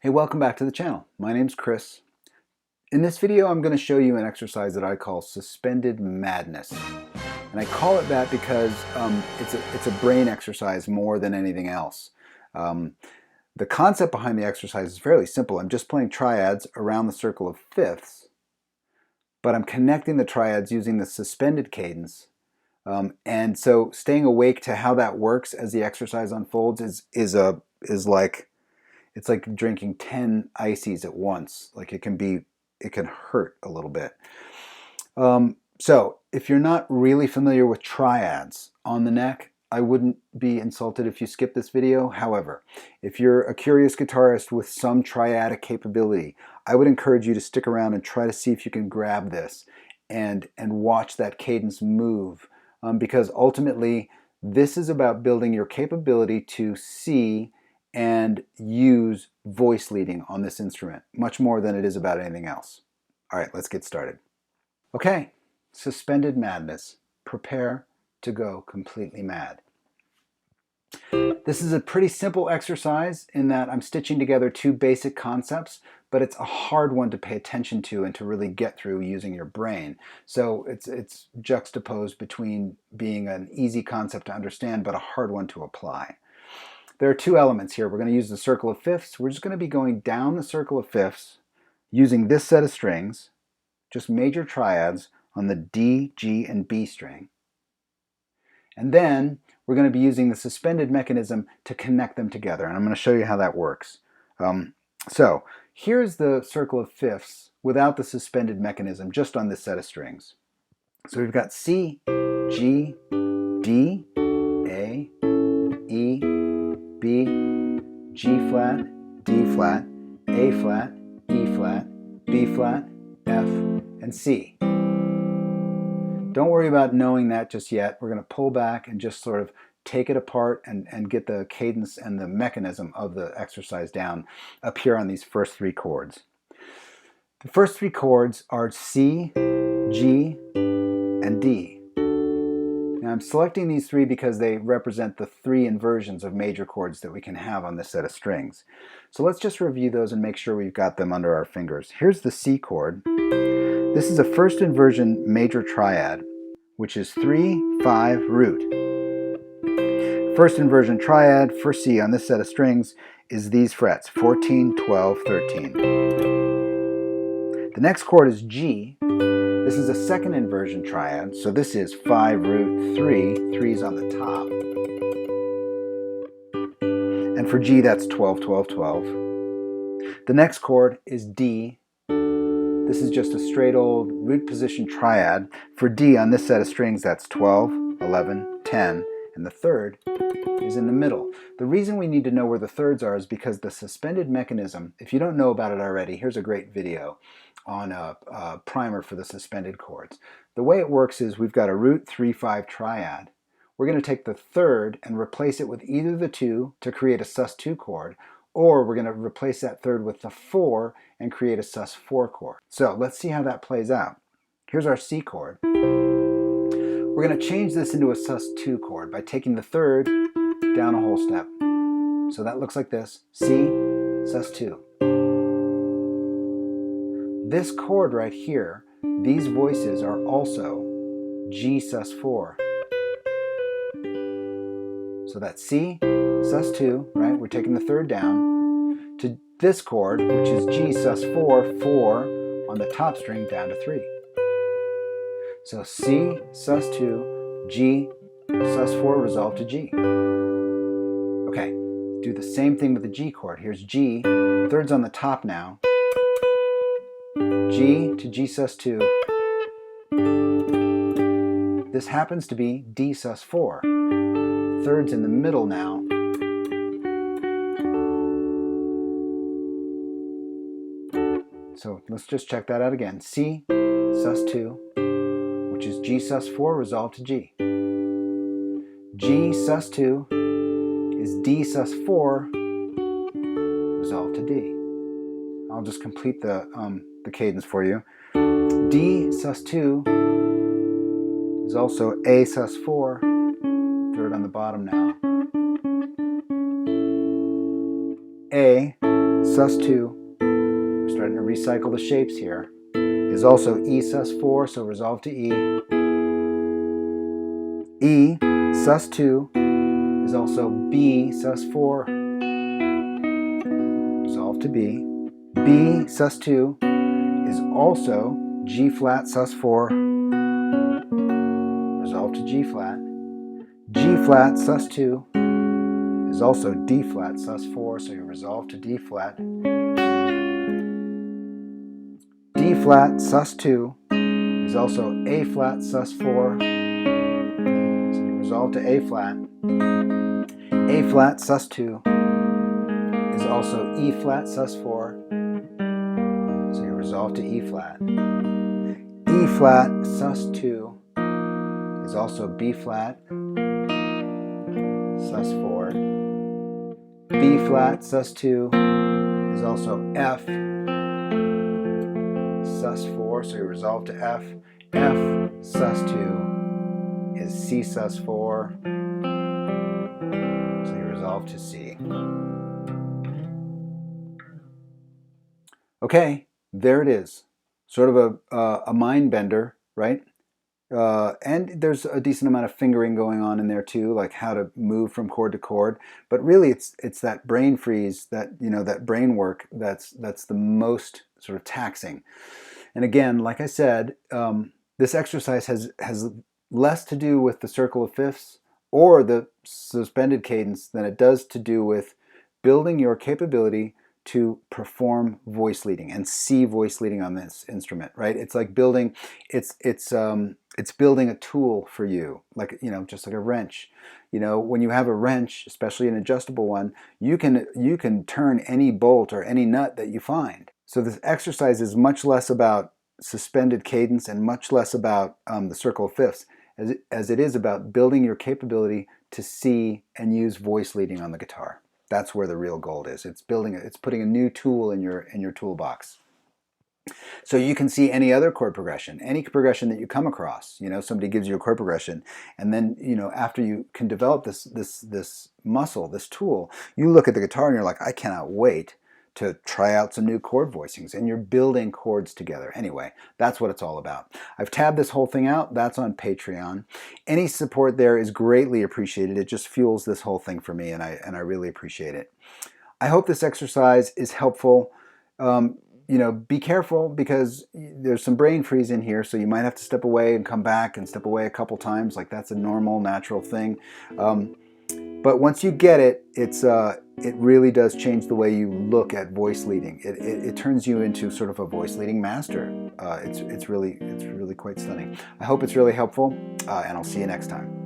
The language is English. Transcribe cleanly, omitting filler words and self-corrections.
Hey, welcome back to the channel. My name's Chris. In this video, I'm going to show you an exercise that I call suspended madness. And I call it that because it's a brain exercise more than anything else. The concept behind the exercise is fairly simple. I'm just playing triads around the circle of fifths, but I'm connecting the triads using the suspended cadence. And so staying awake to how that works as the exercise unfolds is like it's like drinking 10 ices at once. Like it can hurt a little bit. So if you're not really familiar with triads on the neck, I wouldn't be insulted if you skip this video. However, if you're a curious guitarist with some triadic capability, I would encourage you to stick around and try to see if you can grab this and watch that cadence move. Because ultimately, this is about building your capability to see and use voice leading on this instrument, much more than it is about anything else. All right, let's get started. Okay, suspended madness. Prepare to go completely mad. This is a pretty simple exercise in that I'm stitching together two basic concepts, but it's a hard one to pay attention to and to really get through using your brain. So it's juxtaposed between being an easy concept to understand, but a hard one to apply. There are two elements here. We're going to use the circle of fifths. We're just going to be going down the circle of fifths using this set of strings, just major triads on the D, G, and B string. And then we're going to be using the suspended mechanism to connect them together. And I'm going to show you how that works. So here's the circle of fifths without the suspended mechanism, just on this set of strings. So we've got C, G, D, A, E, B, G flat, D flat, A flat, E flat, B flat, F, and C. Don't worry about knowing that just yet. We're going to pull back and just sort of take it apart and get the cadence and the mechanism of the exercise down up here on these first three chords. The first three chords are C, G, and D. Now I'm selecting these three because they represent the three inversions of major chords that we can have on this set of strings. So let's just review those and make sure we've got them under our fingers. Here's the C chord. This is a first inversion major triad, which is 3, 5, root. First inversion triad for C on this set of strings is these frets, 14, 12, 13. The next chord is G. This is a second inversion triad, so this is 5, root, 3, 3's on the top. And for G, that's 12, 12, 12. The next chord is D. This is just a straight old root position triad. For D on this set of strings, that's 12, 11, 10, and the third is in the middle. The reason we need to know where the thirds are is because the suspended mechanism, if you don't know about it already, here's a great video on a primer for the suspended chords. The way it works is we've got a root 3-5 triad. We're going to take the third and replace it with either the 2 to create a sus2 chord, or we're going to replace that third with the 4 and create a sus4 chord. So let's see how that plays out. Here's our C chord. We're going to change this into a sus2 chord by taking the third down a whole step. So that looks like this, C, sus2. This chord right here, these voices are also G sus4. So that's C, sus2, right? We're taking the third down to this chord, which is G sus4, 4 on the top string down to 3. So C, sus2, G, sus4 resolved to G. Okay, do the same thing with the G chord. Here's G, thirds on the top now. G to G sus2. This happens to be D sus4. Thirds in the middle now. So let's just check that out again. C sus2, which is G sus4 resolved to G. G sus2 is D sus4 resolved to D. I'll just complete the cadence for you. D sus2 is also A sus4, third on the bottom now. A sus2, we're starting to recycle the shapes here, is also E sus4, so resolve to E. E sus2 is also B sus4, resolve to B. B sus2 is also G flat sus4, resolve to G flat. G flat sus2 is also D flat sus4, so you resolve to D flat. D flat sus2 is also A flat sus4, so you resolve to A flat. A flat sus2 is also E flat sus4, so you resolve to E flat. E flat sus2 is also B flat sus4. B flat sus2 is also F sus4, so you resolve to F. F sus2 is C sus4, so you resolve to C. Okay, there it is. Sort of a mind bender, right? And there's a decent amount of fingering going on in there too, like how to move from chord to chord. But really, it's that brain freeze, that that brain work that's the most sort of taxing. And again, like I said, this exercise has less to do with the circle of fifths or the suspended cadence than it does to do with building your capability to perform voice leading and see voice leading on this instrument, right? It's like building, it's building a tool for you, like just like a wrench. When you have a wrench, especially an adjustable one, you can turn any bolt or any nut that you find. So this exercise is much less about suspended cadence and much less about the circle of fifths as it is about building your capability to see and use voice leading on the guitar. That's where the real gold is. It's putting a new tool in your toolbox. So you can see any other chord progression, any progression that you come across. Somebody gives you a chord progression, and then after you can develop this muscle, this tool, you look at the guitar and you're like, I cannot wait to try out some new chord voicings, and you're building chords together. Anyway, that's what it's all about. I've tabbed this whole thing out. That's on Patreon. Any support there is greatly appreciated. It just fuels this whole thing for me, and I really appreciate it. I hope this exercise is helpful. Be careful because there's some brain freeze in here, so you might have to step away and come back and step away a couple times. Like, that's a normal, natural thing. But once you get it, it really does change the way you look at voice leading. It turns you into sort of a voice leading master. It's really quite stunning. I hope it's really helpful, and I'll see you next time.